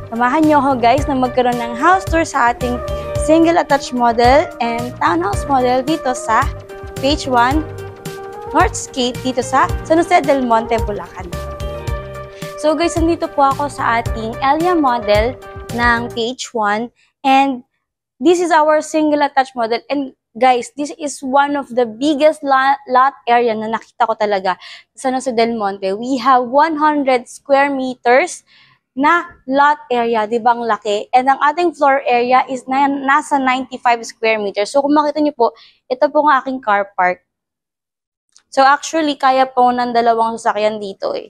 Samahan niyo ako guys na magkaroon ng house tour sa ating single attached model and townhouse model dito sa Phase 1 Northscape dito sa San Jose del Monte, Bulacan. So guys, nandito po ako sa ating Elia model ng Phase 1 and this is our single attached model. And guys, this is one of the biggest lot area na nakita ko talaga sa San Jose del Monte. We have 100 square meters na lot area, di ba ang laki? And ang ating floor area is nasa 95 square meters. So kung makita niyo po, ito po ang aking car park. So actually, kaya po ng dalawang sasakyan dito eh.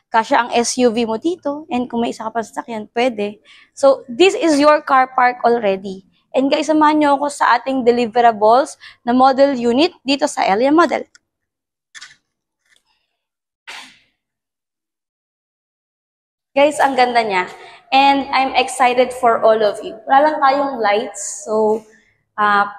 Kasya ang SUV mo dito, and kung may isa ka pa sasakyan, pwede. So this is your car park already. And guys, samahan niyo ako sa ating deliverables na model unit dito sa Elia model. Guys, ang ganda niya. And I'm excited for all of you. Wala lang tayong lights, so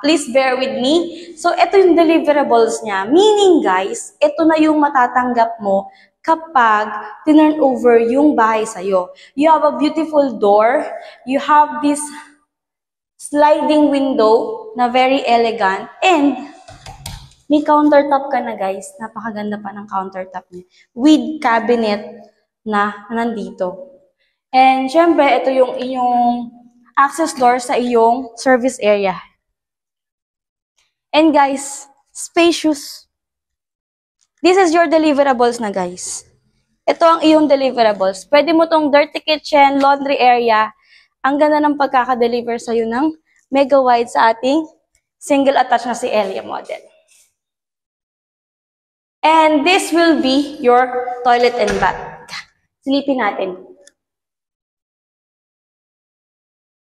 please bear with me. So, ito yung deliverables niya. Meaning, guys, ito na yung matatanggap mo kapag tinurn over yung bahay sa'yo. You have a beautiful door. You have this sliding window na very elegant. And may countertop ka na, guys. Napakaganda pa ng countertop niya. With cabinet na nandito. And syempre, ito yung inyong access door sa iyong service area. And guys, spacious. This is your deliverables na guys. Ito ang iyong deliverables. Pwede mo tong dirty kitchen, laundry area. Ang ganda ng pagkaka-deliver sa'yo ng mega wide sa ating single attached na si Elia model. And this will be your toilet and bath. Silipin natin.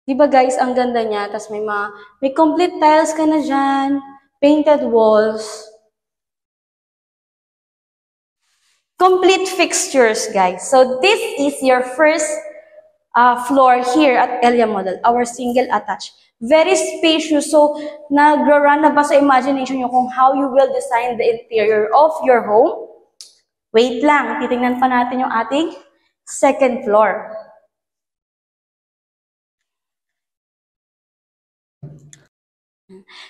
Diba guys, ang ganda niya. Tapos may complete tiles ka na dyan. Painted walls. Complete fixtures, guys. So this is your first floor here at Elia model. Our single attached. Very spacious. So nag-run na ba sa imagination nyo kung how you will design the interior of your home? Wait lang. Titingnan pa natin yung ating second floor.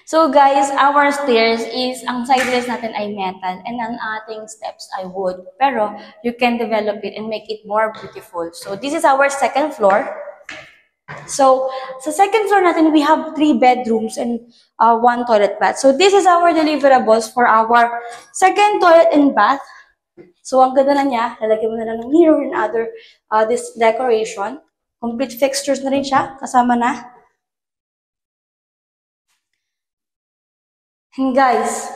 So guys, our stairs is, ang sideless natin ay metal and ang ating steps ay wood. Pero you can develop it and make it more beautiful. So this is our second floor. So sa second floor natin, we have 3 bedrooms and 1 toilet bath. So this is our deliverables for our second toilet and bath. So, ang ganda na niya. Lalagyan mo na lang ng mirror and other this decoration. Complete fixtures na rin siya. Kasama na. And guys,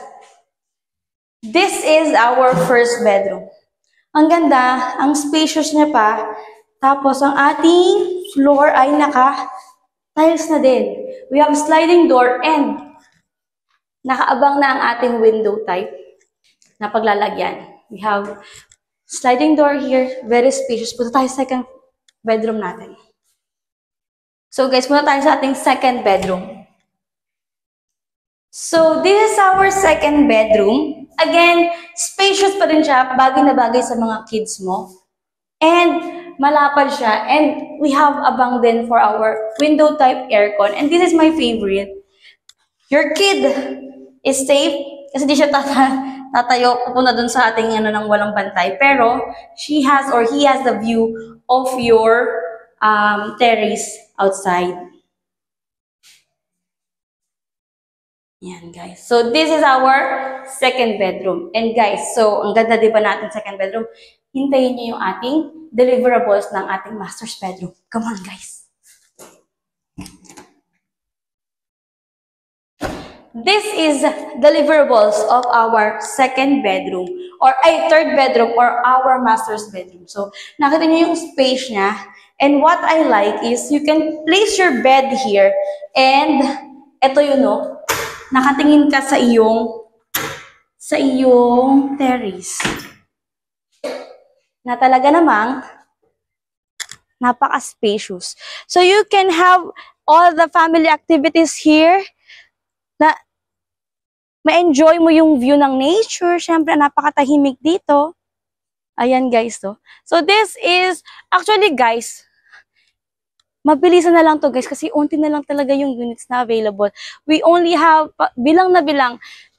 this is our first bedroom. Ang ganda. Ang spacious niya pa. Tapos, ang ating floor ay naka-tiles na din. We have sliding door and nakaabang na ang ating window type na paglalagyan. We have sliding door here, very spacious. Punta tayo sa second bedroom natin. So guys, punta tayo sa ating second bedroom. So this is our second bedroom. Again, spacious pa rin siya, bagay na bagay sa mga kids mo. And malapad siya. And we have abang din for our window type aircon. And this is my favorite. Your kid is safe kasi di siya tatayo, pupunta dun sa ating ng walang bantay. Pero, she has or he has the view of your terrace outside. Yan, guys. So, this is our second bedroom. And guys, so, ang ganda di ba natin second bedroom? Hintayin niyo yung ating deliverables ng ating master's bedroom. Come on, guys. This is deliverables of our second bedroom or third bedroom or our master's bedroom. So, nakita niyo yung space niya. And what I like is you can place your bed here and ito yun no, nakatingin ka sa iyong terrace. Na talaga namang napaka-spacious. So, you can have all the family activities here na ma-enjoy mo yung view ng nature. Siyempre, napakatahimik dito. Ayan, guys. So this is, actually, guys, mabilisan na lang to guys kasi unti na lang talaga yung units na available. We only have bilang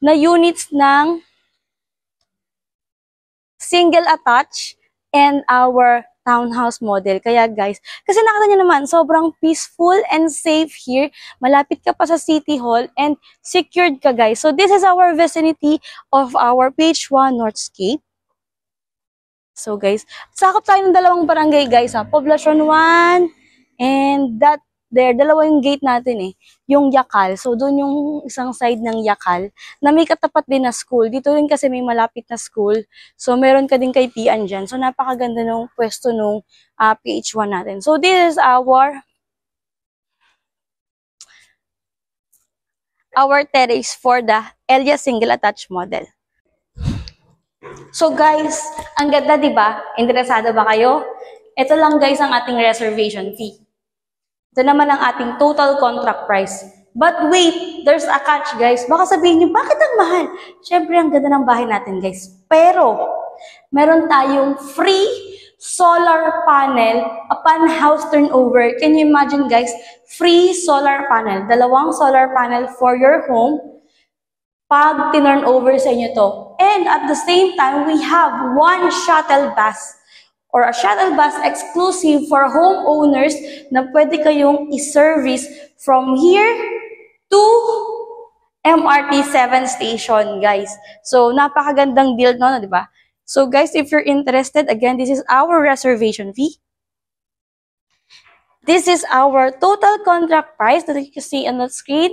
na units ng single attach and our townhouse model. Kaya guys, kasi nakita nyo naman, sobrang peaceful and safe here. Malapit ka pa sa City Hall and secured ka guys. So this is our vicinity of our Page 1 Northscape. So guys, sakop tayo ng dalawang barangay guys ha. Poblacion 1 and that there, dalawa yung gate natin eh. Yung Yakal. So doon yung isang side ng Yakal na may katapat din na school. Dito rin kasi may malapit na school. So meron ka din kaibigan dyan. So napakaganda nung pwesto nung PH1 natin. So this is our terrace for the Elia single attached model. So guys, ang ganda 'di ba? Interesado ba kayo? Ito lang guys ang ating reservation fee. Ito naman ang ating total contract price. But wait, there's a catch guys. Baka sabihin niyo, bakit ang mahal? Syempre ang ganda ng bahay natin guys. Pero meron tayong free solar panel upon house turnover. Can you imagine guys? Free solar panel. Dalawang solar panel for your home pag tinurn over sa inyo to. And at the same time, we have one shuttle bus or a shuttle bus exclusive for homeowners na pwede kayong i-service from here to MRT 7 station, guys. So, napakagandang deal no, di ba? So, guys, if you're interested, again, this is our reservation fee. This is our total contract price that you can see on the screen.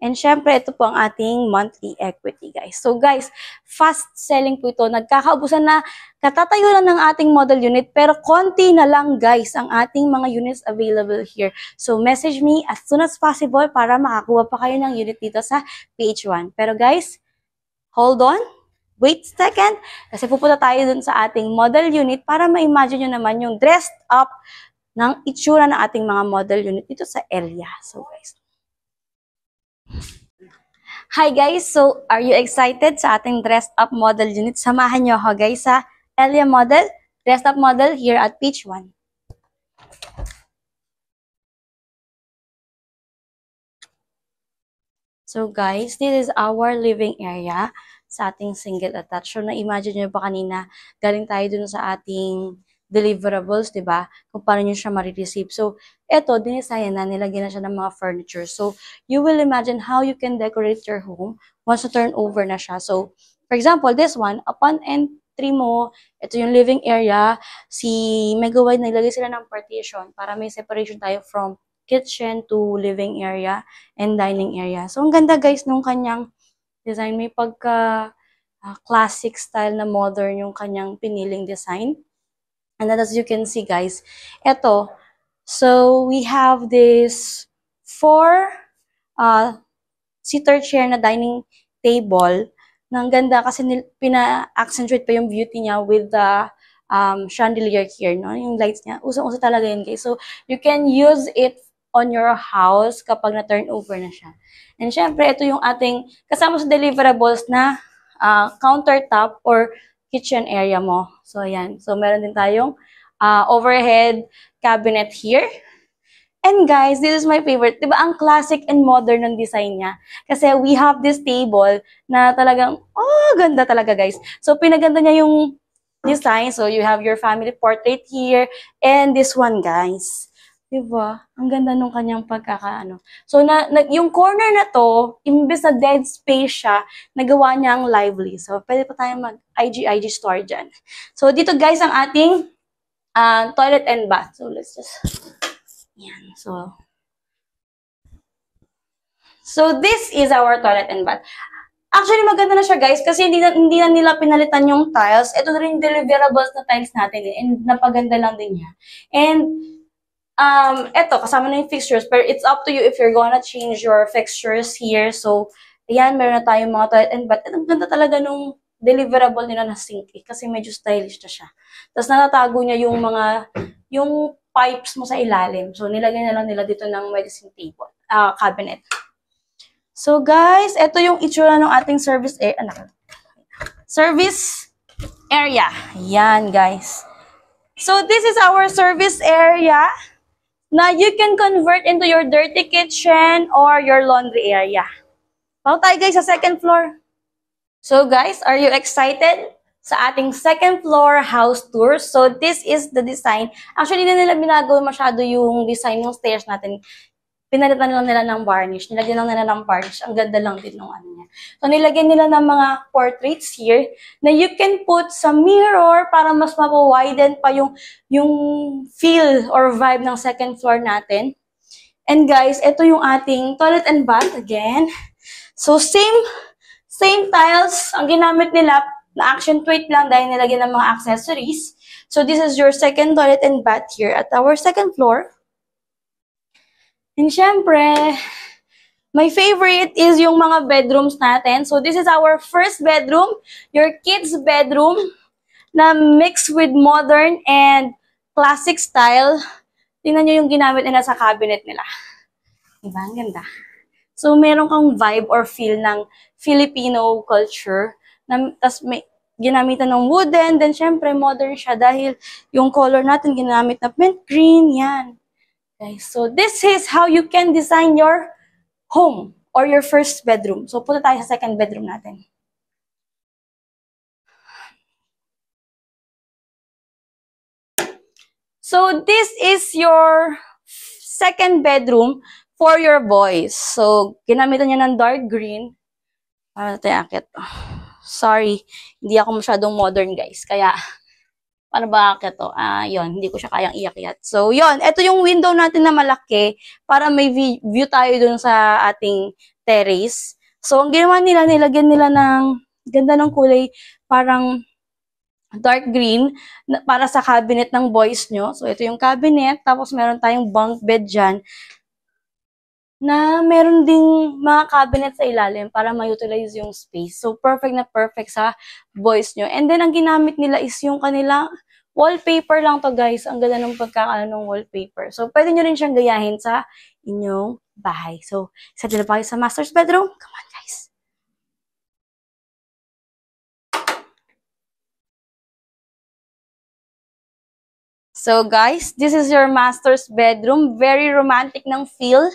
And syempre, ito po ang ating monthly equity, guys. So, guys, fast selling po ito. Nagkakaubusan na, katatayo lang ng ating model unit, pero konti na lang, guys, ang ating mga units available here. So, message me as soon as possible para makakuha pa kayo ng unit dito sa PH1. Pero, guys, hold on. Wait a second. Kasi pupunta tayo dun sa ating model unit para ma-imagine nyo naman yung dressed up ng itsura ng ating mga model unit dito sa area. So, guys. Hi guys! So, are you excited sa ating dressed up model unit? Samahan nyo ako guys sa Elia model, dressed up model here at Page 1. So guys, this is our living area sa ating single attached. So, na-imagine nyo ba kanina, galing tayo dun sa ating deliverables, di ba? Kung paano nyo siya ma-receive. So, eto, dinisayan na, nilagyan na siya ng mga furniture. So, you will imagine how you can decorate your home once you turn over na siya. So, for example, this one, upon entry mo, ito yung living area, si Megawide, nilagay sila ng partition para may separation tayo from kitchen to living area and dining area. So, ang ganda guys nung kanyang design. May pagka classic style na modern yung kanyang piniling design. And then as you can see guys, eto, so we have this 4 seater chair na dining table. Nang ganda kasi pina-accentuate pa yung beauty niya with the chandelier here, no? Yung lights niya. Usong-uso talaga yun guys. So you can use it on your house kapag na-turn over na siya. And syempre, ito yung ating kasama sa deliverables na countertop or kitchen area mo. So, ayan. So, meron din tayong overhead cabinet here. And guys, this is my favorite. Diba, ang classic and modern ng design niya. Kasi we have this table na talagang, oh, ganda talaga guys. So, pinaganda niya yung design. So, you have your family portrait here. And this one, guys. Diba? Ang ganda nung kanyang pagkakaano. So, yung corner na to, imbes na dead space siya, nagawa niyang lively. So, pwede pa tayong mag-IG store dyan. So, dito guys, ang ating toilet and bath. So, let's just... Yan. So, this is our toilet and bath. Actually, maganda na siya guys kasi hindi na nila pinalitan yung tiles. Ito na rin yung deliverables na tiles natin. And napaganda lang din niya. And, eto, kasama na yung fixtures, pero it's up to you if you're gonna change your fixtures here. So, ayan, meron na tayong mga toilet and bath. Ang ganda talaga nung deliverable nila na sink kasi medyo stylish na siya. Tapos natatago niya yung pipes mo sa ilalim. So, nilagay na lang nila dito ng medicine table, cabinet. So, guys, eto yung itsura ng ating service area. Service area. Yan, guys. So, this is our service area. na you can convert into your dirty kitchen or your laundry area. Pao tayo guys sa second floor. So guys, are you excited sa ating second floor house tour? So this is the design. Actually, hindi nila binago masyado yung design ng stairs natin. Pinalitan lang nila ng varnish. Nilagyan lang nila ng varnish. Ang ganda lang din ng ano niya. So nilagyan nila ng mga portraits here na you can put sa mirror para mas mapawiden pa yung feel or vibe ng second floor natin. And guys, ito yung ating toilet and bath again. So same tiles ang ginamit nila na accentuate lang dahil nilagyan ng mga accessories. So this is your second toilet and bath here at our second floor. And syempre, my favorite is yung mga bedrooms natin. So this is our first bedroom, your kids' bedroom na mixed with modern and classic style. Tingnan nyo yung ginamit nila sa cabinet nila. Diba? Ang ganda. So, meron kang vibe or feel ng Filipino culture. Tapos, may ginamitan ng wooden. Then, syempre, modern siya dahil yung color natin ginamit na mint green. Yan. Okay, so, this is how you can design your home or your first bedroom. So, punta tayo sa second bedroom natin. So, this is your second bedroom for your boys. So, ginamitan niya ng dark green. Para tayo akit. Sorry, hindi ako masyadong modern, guys. Kaya, paano ba akit to? Yun, hindi ko siya kayang iakyat. So, yun. Ito yung window natin na malaki para may view tayo dun sa ating terrace. So, ang ginawa nila, nilagyan nila ng ganda ng kulay, parang dark green para sa cabinet ng boys nyo. So, ito yung cabinet. Tapos, meron tayong bunk bed dyan na meron ding mga cabinet sa ilalim para ma-utilize yung space. So, perfect na perfect sa boys nyo. And then, ang ginamit nila is yung kanilang wallpaper lang to, guys. Ang ganda ng pagkakaano ng wallpaper. So, pwede nyo rin siyang gayahin sa inyong bahay. So, excited na pa kayo sa master's bedroom? Come on, guys! So guys, this is your master's bedroom. Very romantic ng feel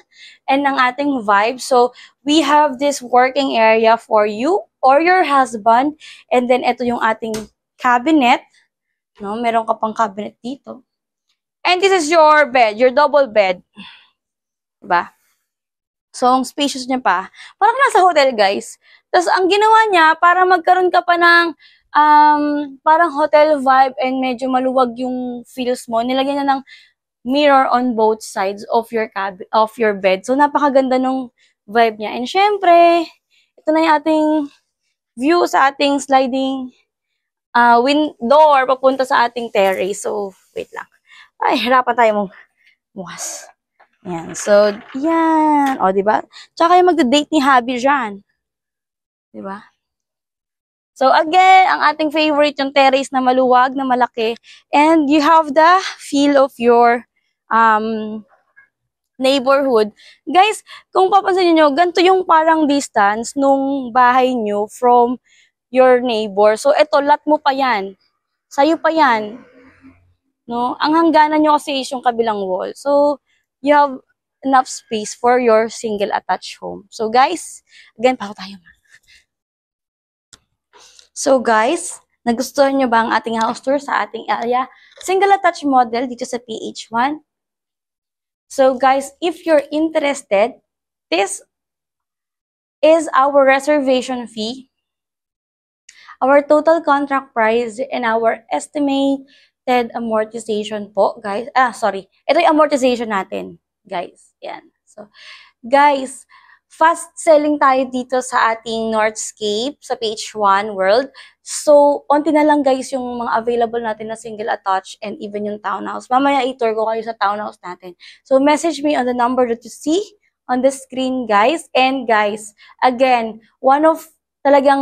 and ng ating vibe. So we have this working area for you or your husband. And then ito yung ating cabinet. No, meron ka pang cabinet dito. And this is your bed, your double bed. Diba? So ang spacious niya pa. Parang nasa hotel, guys. Tapos ang ginawa niya, para magkaroon ka pa ng parang hotel vibe and medyo maluwag yung feels mo, nilagyan na ng mirror on both sides of your bed. So, napakaganda nung vibe niya. And syempre, ito na yung ating view sa ating sliding door papunta sa ating terrace. So, wait lang. Ay, hirapan tayo mong bukas. Yan. So, yan. O, diba? Tsaka yung magda-date ni Habi dyan. Diba? So again, ang ating favorite yung terrace na maluwag, na malaki. And you have the feel of your neighborhood. Guys, kung papansin niyo, ganito yung parang distance nung bahay nyo from your neighbor. So ito, lot mo pa yan. Sa'yo pa yan. No? Ang hangganan nyo kasi is yung kabilang wall. So, you have enough space for your single attached home. So guys, again, pako tayo ma. So guys, nagustuhan nyo ba ang ating house tour sa ating area? Single attached model dito sa PH1. So guys, if you're interested, this is our reservation fee, our total contract price, and our estimated amortization po, guys. Ito yung amortization natin, guys. Yan. So, guys, fast selling tayo dito sa ating Northscape sa PH1 World. So, onti na lang guys yung mga available natin na single attached and even yung townhouse. Mamaya i-tour ko kayo sa townhouse natin. So, message me on the number that you see on the screen, guys. And guys, again, one of talagang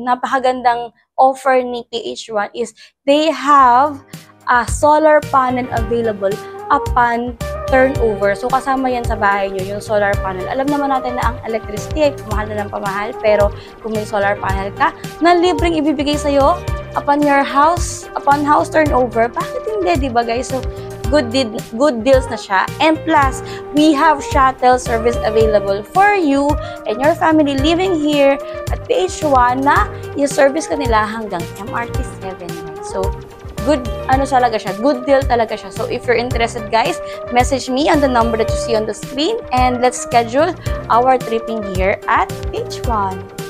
napakagandang offer ni PH1 is they have a solar panel available upon turnover. So, kasama yan sa bahay nyo, yung solar panel. Alam naman natin na ang electricity ay pamahal na ng pamahal, pero kung may solar panel ka, na libreng ibibigay sa'yo upon house turnover, bakit hindi, diba guys? So, good deals na siya. And plus, we have shuttle service available for you and your family living here at PH1 na i-service ka nila hanggang MRT 7. So, good good deal talaga siya. So if you're interested, guys, message me on the number that you see on the screen and let's schedule our tripping here at PH1.